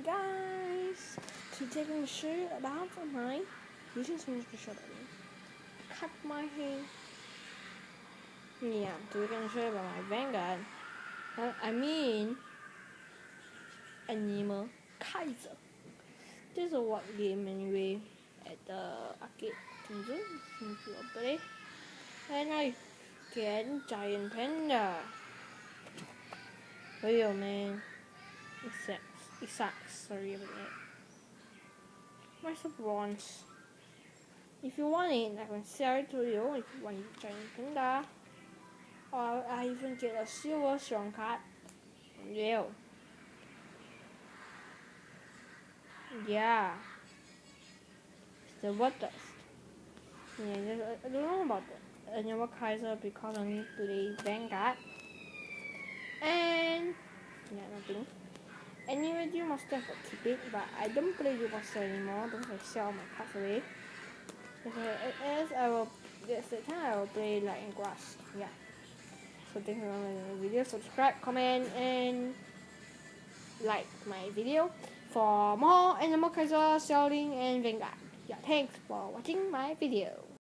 guys, today I'm going to show you about my recent special cut my hair. Yeah, today I'm going to show you about my Vanguard. Animal Kaiser. This is a what game anyway at the arcade timezone if you play. And I get giant panda. Real man. It sucks. Sorry about that. Where's the bronze? If you want it, I can sell it to you if you want a giant panda. Or I even get a silver strong card. Yeah. It's the what dust. Yeah, I don't know about the animal Kaiser because I need to play Vanguard. And yeah, nothing. Anyway, you must have to keep it, but I don't play you master anymore because I sell my cards away. As I will, that's the time I will play like in grass. Yeah. So thanks for watching the video. Subscribe, comment, and like my video for more Animal Kaiser selling and Vanguard. Yeah, thanks for watching my video.